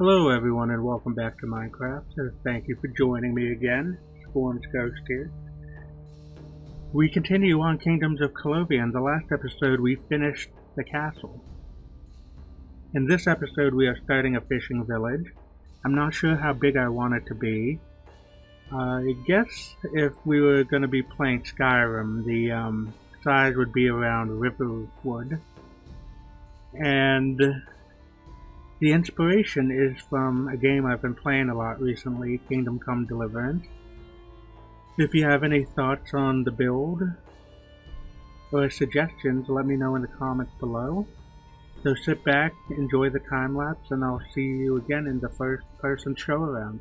Hello everyone and welcome back to Minecraft. Thank you for joining me again. Storm's Ghost here. We continue on Kingdoms of Colovia. In the last episode we finished the castle. In this episode we are starting a fishing village. I'm not sure how big I want it to be. I guess if we were going to be playing Skyrim, the size would be around Riverwood. And the inspiration is from a game I've been playing a lot recently, Kingdom Come Deliverance. If you have any thoughts on the build or suggestions, let me know in the comments below. So sit back, enjoy the time lapse, and I'll see you again in the first person show around.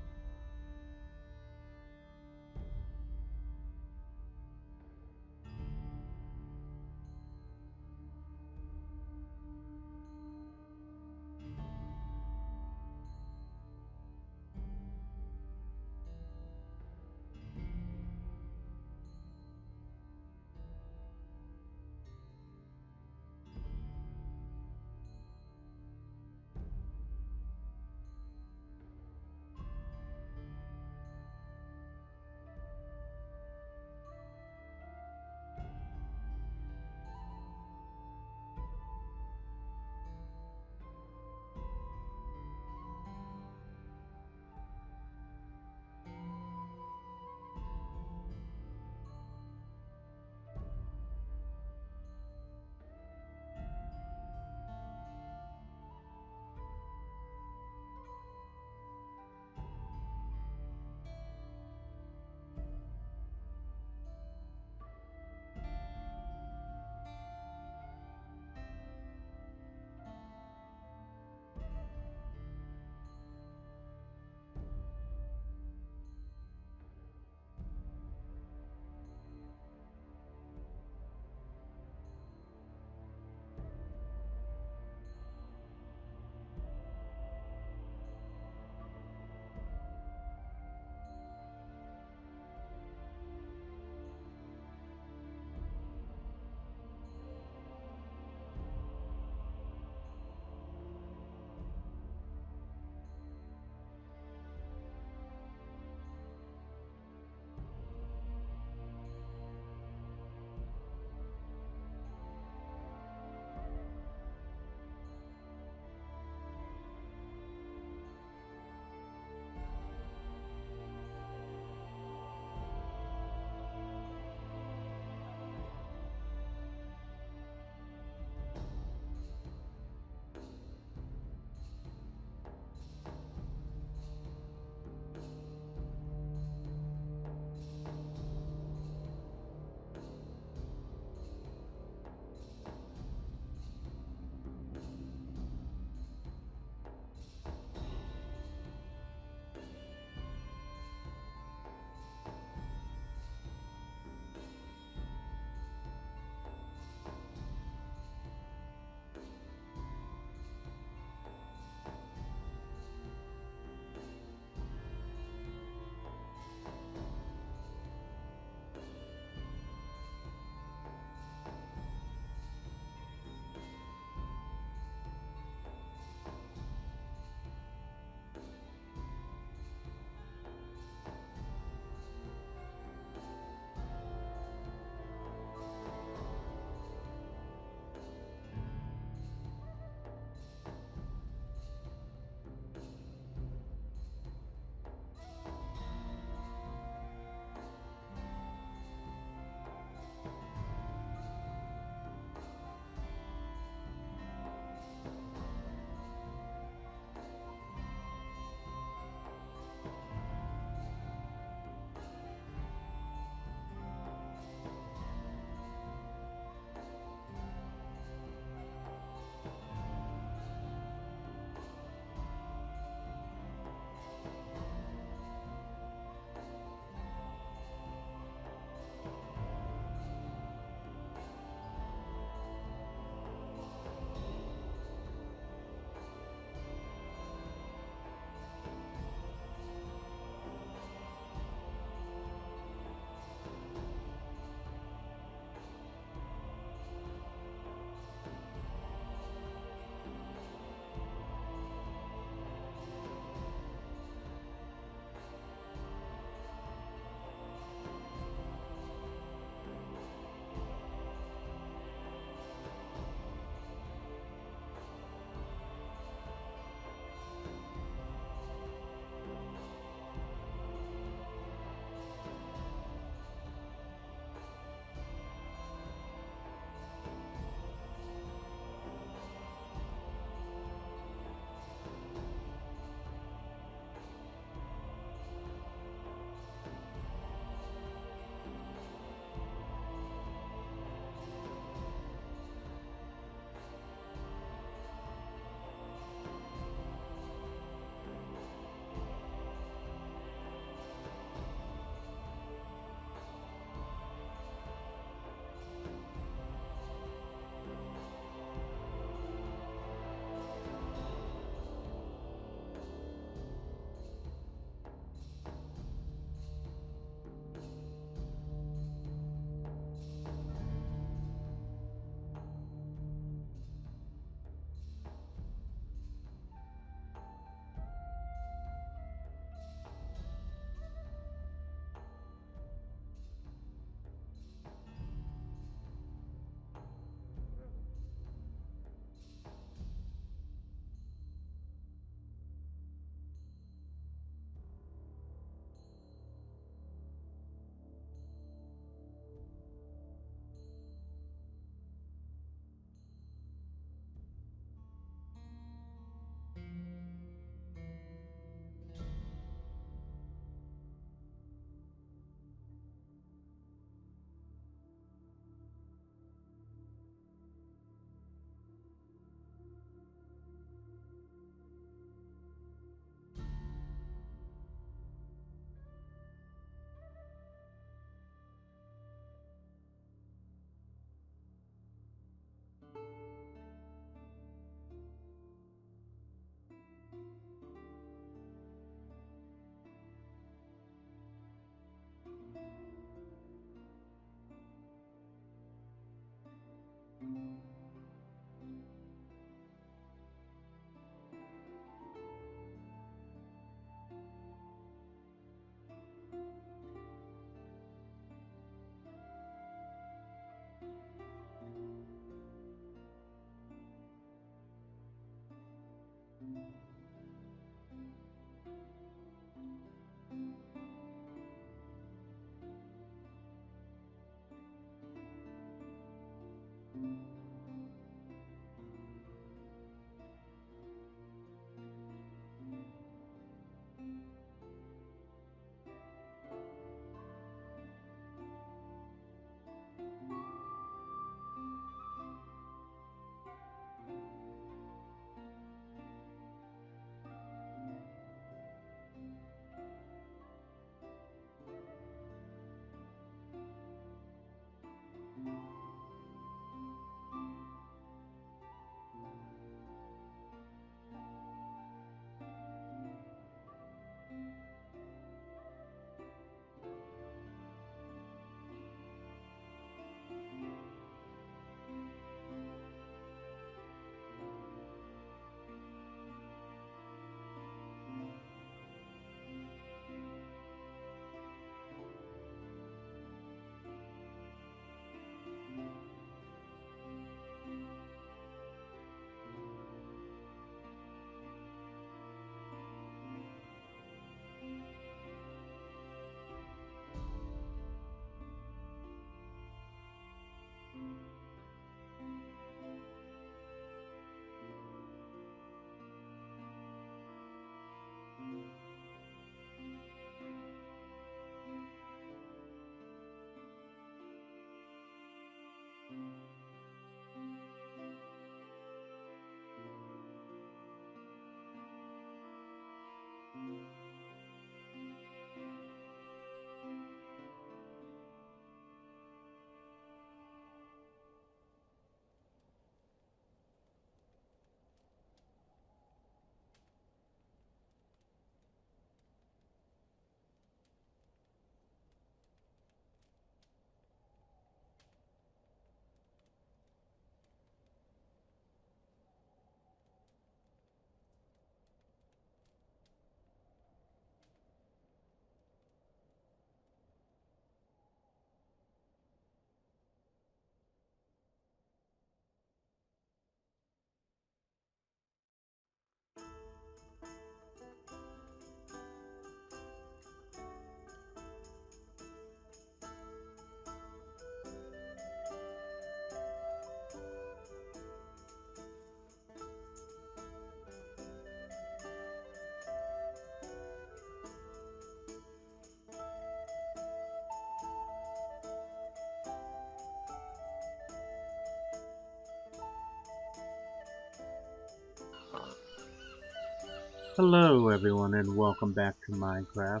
Hello everyone and welcome back to Minecraft.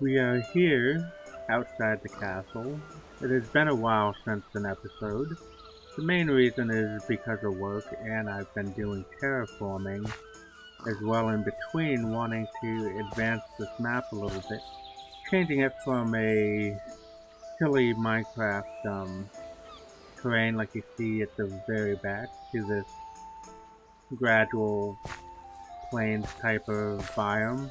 We are here outside the castle. It has been a while since an episode. The main reason is because of work, and I've been doing terraforming as well in between, wanting to advance this map a little bit, changing it from a hilly Minecraft terrain like you see at the very back to this gradual plains type of biome,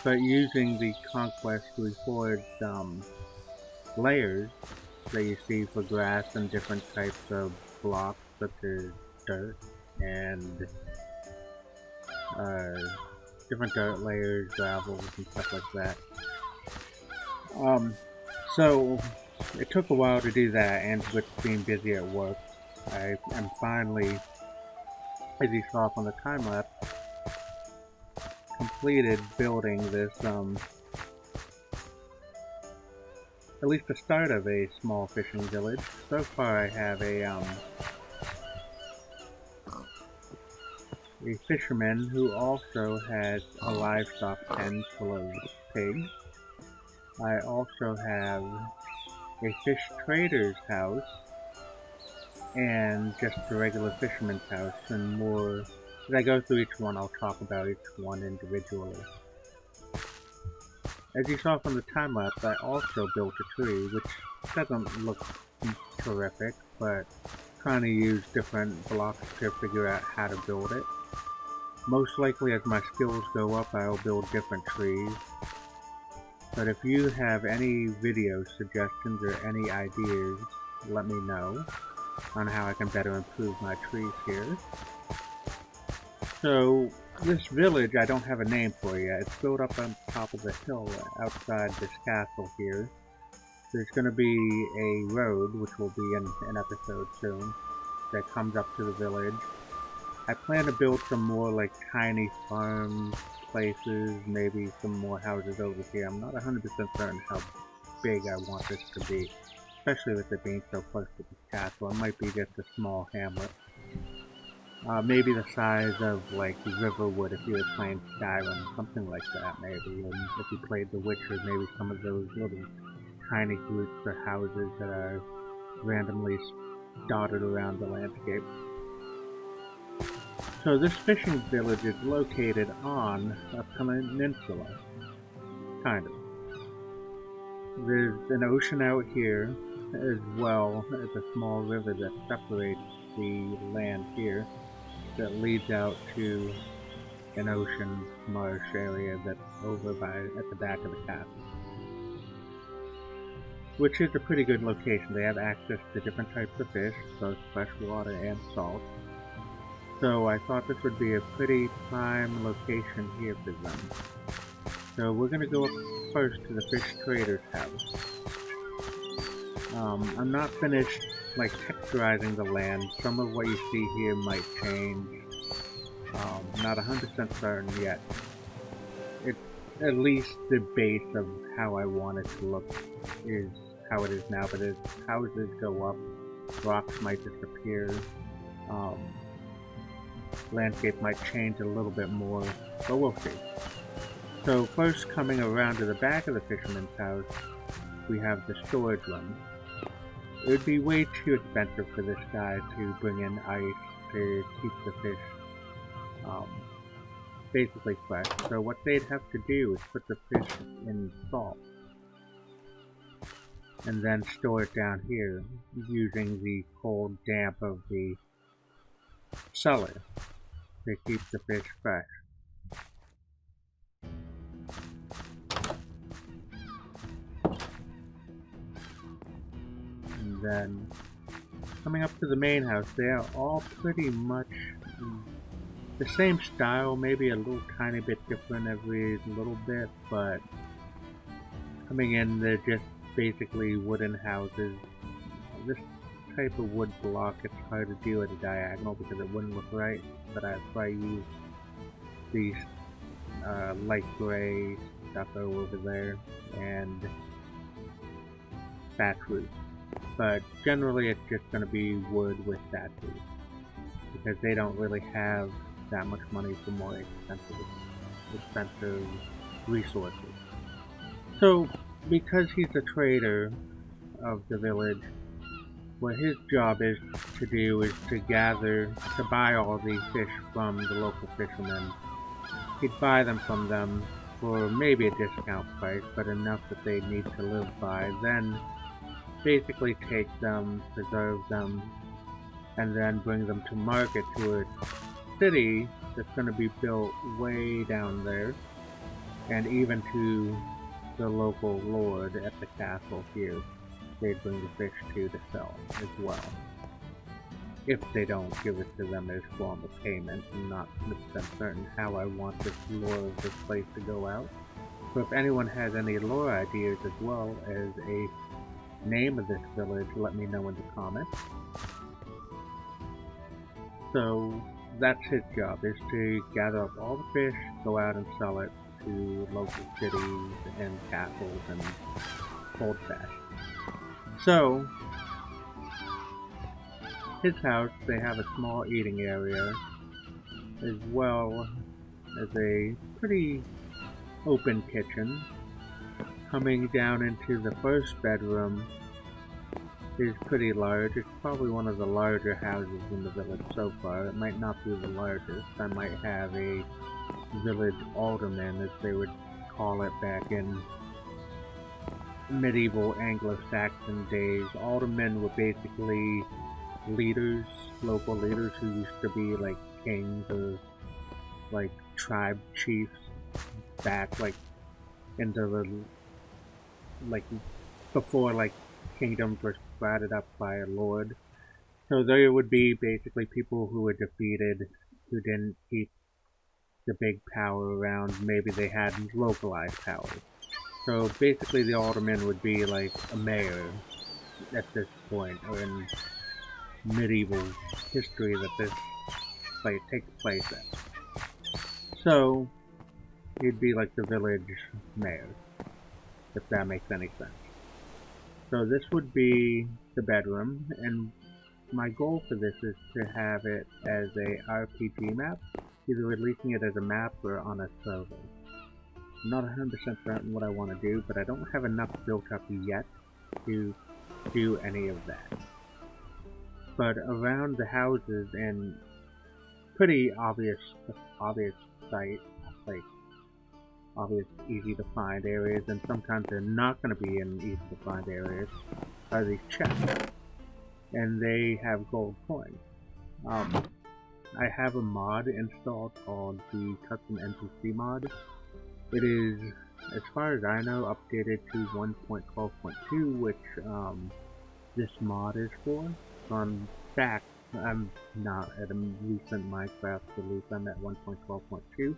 but using the Conquest Reforged layers that you see for grass and different types of blocks such as dirt and different dirt layers, gravels, and stuff like that. So it took a while to do that, and with being busy at work, I am finally, as you saw from the time lapse, completed building this, at least the start of a small fishing village. So far I have a fisherman who also has a livestock pen full of pigs. I also have a fish trader's house and just a regular fisherman's house, and more. As I go through each one, I'll talk about each one individually. As you saw from the time lapse, I also built a tree, which doesn't look terrific, but trying to use different blocks to figure out how to build it. Most likely as my skills go up, I'll build different trees. But if you have any video suggestions or any ideas, let me know on how I can better improve my trees here. So, this village I don't have a name for yet. It's built up on top of the hill outside this castle here. There's going to be a road, which will be in an episode soon, that comes up to the village. I plan to build some more like tiny farm places, maybe some more houses over here. I'm not 100% certain how big I want this to be, especially with it being so close to the castle. It might be just a small hamlet. Maybe the size of like Riverwood if you were playing Skyrim, something like that maybe. And if you played The Witcher, maybe some of those little tiny groups or houses that are randomly dotted around the landscape. So this fishing village is located on a peninsula, kind of. There's an ocean out here, as well as a small river that separates the land here, that leads out to an ocean marsh area that's over at the back of the castle. Which is a pretty good location. They have access to different types of fish, both freshwater and salt. So I thought this would be a pretty prime location here for them. So we're going to go up first to the fish trader's house. I'm not finished like texturizing the land. Some of what you see here might change. Not 100% certain yet. It's at least the base of how I want it to look is how it is now, but as houses go up, rocks might disappear. Landscape might change a little bit more, but we'll see. So first, coming around to the back of the fisherman's house, we have the storage room. It would be way too expensive for this guy to bring in ice to keep the fish basically fresh. So what they'd have to do is put the fish in salt and then store it down here using the cold damp of the cellar to keep the fish fresh. And then coming up to the main house, they are all pretty much the same style, maybe a little tiny bit different every little bit, but coming in, they're just basically wooden houses. This type of wood block, it's hard to do at a diagonal because it wouldn't look right, but I'd probably use these light gray stucco over there and thatch roof. But generally it's just going to be wood with thatch roof because they don't really have that much money for more expensive resources. So because he's a trader of the village, what his job is to do is to buy all the fish from the local fishermen. He'd buy them from them for maybe a discount price, but enough that they need to live by, then basically take them, preserve them, and then bring them to market to a city that's going to be built way down there, and even to the local lord at the castle here. They'd bring the fish to sell as well. If they don't give it to them as form of payment. I'm not 100% certain how I want this lore of this place to go out. So if anyone has any lore ideas as well as a name of this village, let me know in the comments. So that's his job, is to gather up all the fish, go out and sell it to local cities and castles and hold fast. So, his house, they have a small eating area, as well as a pretty open kitchen. Coming down into the first bedroom is pretty large. It's probably one of the larger houses in the village so far. It might not be the largest. I might have a village alderman, as they would call it back in medieval Anglo-Saxon days. Aldermen were basically leaders, local leaders who used to be like kings or like tribe chiefs back like into the like before like kingdoms were sprouted up by a lord. So there would be basically people who were defeated, who didn't keep the big power around, maybe they had localized powers. So basically the alderman would be like a mayor at this point, or in medieval history that this takes place in. So he'd be like the village mayor, if that makes any sense. So this would be the bedroom, and my goal for this is to have it as a RPG map, either releasing it as a map or on a server. I'm not 100% certain what I want to do, but I don't have enough built up yet to do any of that. But around the houses and pretty obvious sight, like obvious easy to find areas, and sometimes they're not going to be in easy to find areas, are these chests. And they have gold coins. I have a mod installed called the Custom NPC mod. It is, as far as I know, updated to 1.12.2, which this mod is for. So I'm back. I'm not at a recent Minecraft release. I'm at 1.12.2.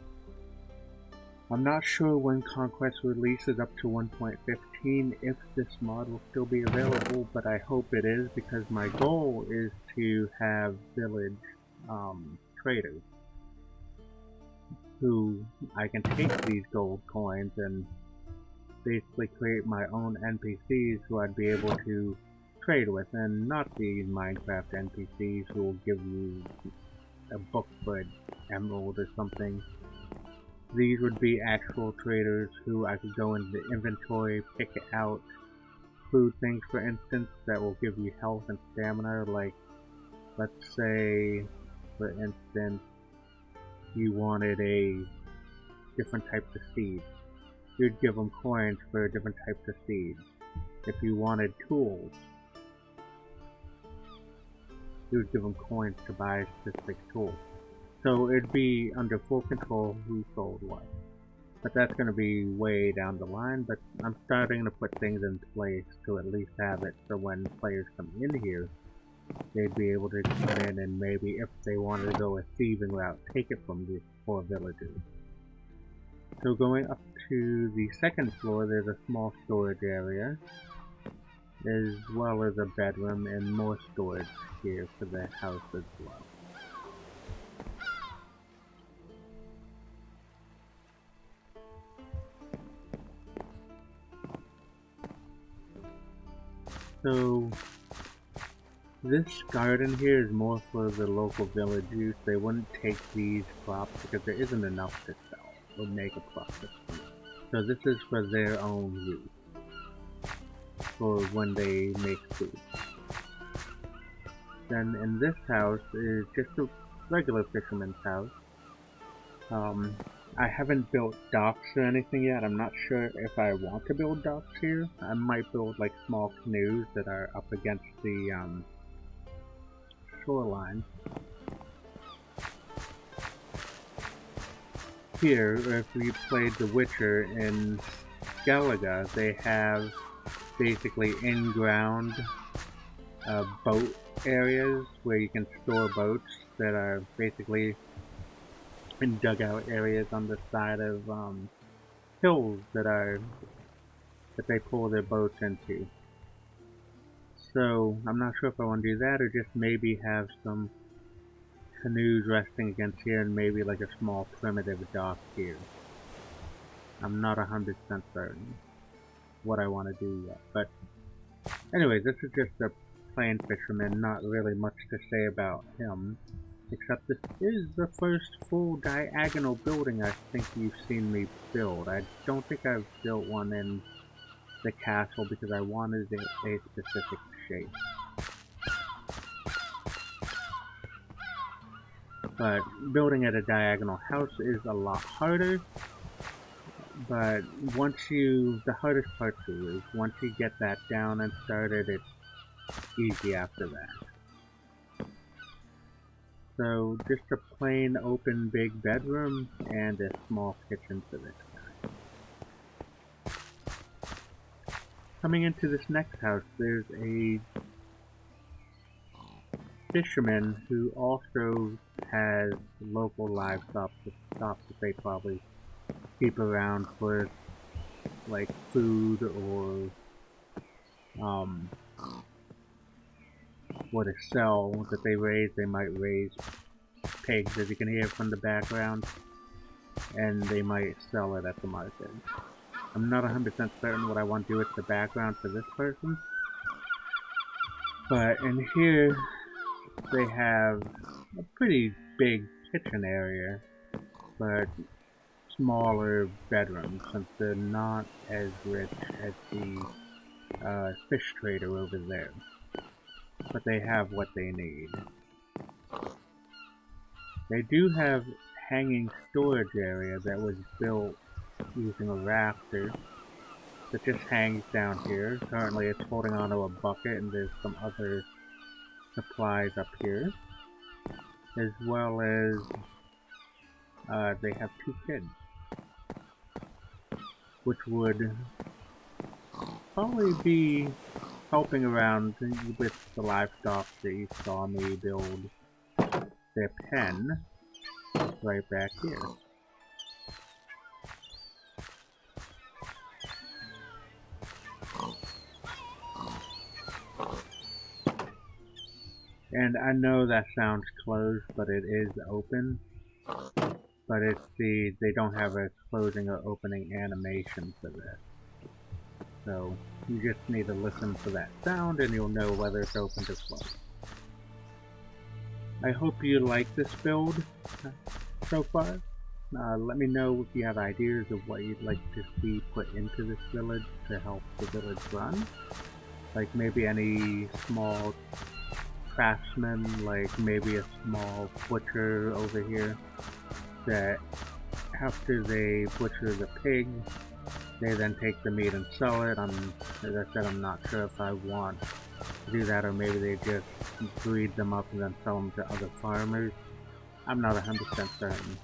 I'm not sure when Conquest releases up to 1.15 if this mod will still be available, but I hope it is, because my goal is to have village traders who I can take these gold coins and basically create my own NPCs who I'd be able to trade with, and not these Minecraft NPCs who will give you a book for an emerald or something. These would be actual traders who I could go into the inventory, pick out food things, for instance, that will give you health and stamina. Like, let's say, for instance, you wanted a different type of seed. You'd give them coins for different types of seeds. If you wanted tools, you would give them coins to buy specific tools. So it'd be under full control who sold what. But that's going to be way down the line, but I'm starting to put things in place to at least have it so when players come in here, they'd be able to come in and maybe, if they wanted to go a thieving route, take it from the poor villagers. So going up to the second floor, there's a small storage area, as well as a bedroom and more storage here for the house as well. So this garden here is more for the local village use. They wouldn't take these crops because there isn't enough to sell or make a profit. So this is for their own use, for when they make food. Then in this house is just a regular fisherman's house. I haven't built docks or anything yet. I'm not sure if I want to build docks here. I might build like small canoes that are up against the shoreline. Here, if you played The Witcher in Skellige, they have basically in-ground boat areas where you can store boats that are basically in dugout areas on the side of hills that they pull their boats into. So I'm not sure if I want to do that or just maybe have some canoes resting against here and maybe like a small primitive dock here. I'm not 100% certain what I want to do yet. But anyway, this is just a plain fisherman, not really much to say about him. Except this is the first full diagonal building I think you've seen me build. I don't think I've built one in the castle because I wanted it a specific shape. But building at a diagonal house is a lot harder. But the hardest part too is once you get that down and started, it's easy after that. So just a plain open big bedroom and a small kitchen for this guy. Coming into this next house, there's a fisherman who also has local livestock that they probably keep around for like food or what to sell that they raise. They might raise pigs, as you can hear from the background, and they might sell it at the market. I'm not 100% certain what I want to do with the background for this person, but in here they have a pretty big kitchen area, but smaller bedrooms since they're not as rich as the fish trader over there. But they have what they need. They do have hanging storage area that was built using a rafter that just hangs down here. Currently it's holding onto a bucket, and there's some other supplies up here. As well as they have 2 kids, which would probably be helping around with the livestock that you saw me build their pen right back here. And I know that sounds closed, but it is open. But it's they don't have a closing or opening animation for this. So you just need to listen for that sound and you'll know whether it's open or closed. I hope you like this build so far. Let me know if you have ideas of what you'd like to see put into this village to help the village run. Like maybe any small craftsman, like maybe a small butcher over here that after they butcher the pig, they then take the meat and sell it. As I said, I'm not sure if I want to do that, or maybe they just breed them up and then sell them to other farmers. I'm not 100% certain.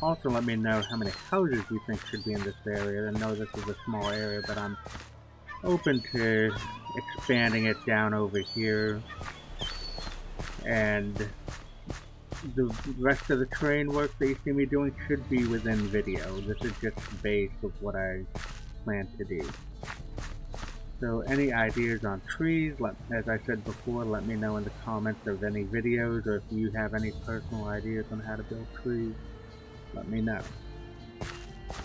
Also, let me know how many houses you think should be in this area. I know this is a small area, but I'm open to expanding it down over here. And the rest of the terrain work that you see me doing should be within video. This is just the base of what I plan to do. So any ideas on trees, as I said before, let me know in the comments of any videos, or if you have any personal ideas on how to build trees, let me know.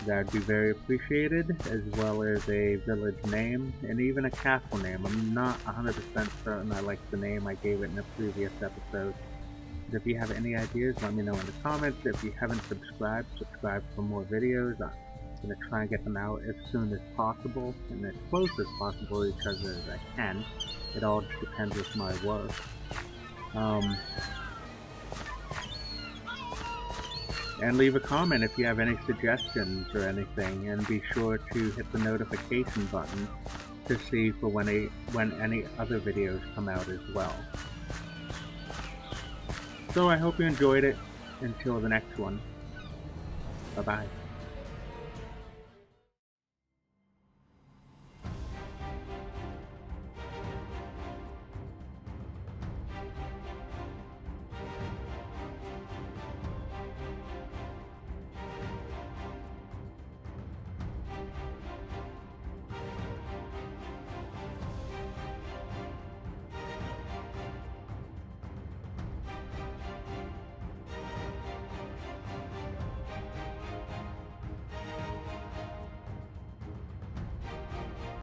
That would be very appreciated, as well as a village name, and even a castle name. I'm not 100% certain I like the name I gave it in a previous episode. But if you have any ideas, let me know in the comments. If you haven't subscribed, subscribe for more videos. I'm going to try and get them out as soon as possible, and as close as possible each other as I can. It all depends with my work. And leave a comment if you have any suggestions or anything, and be sure to hit the notification button to see for when any other videos come out as well. So I hope you enjoyed it. Until the next one, bye bye.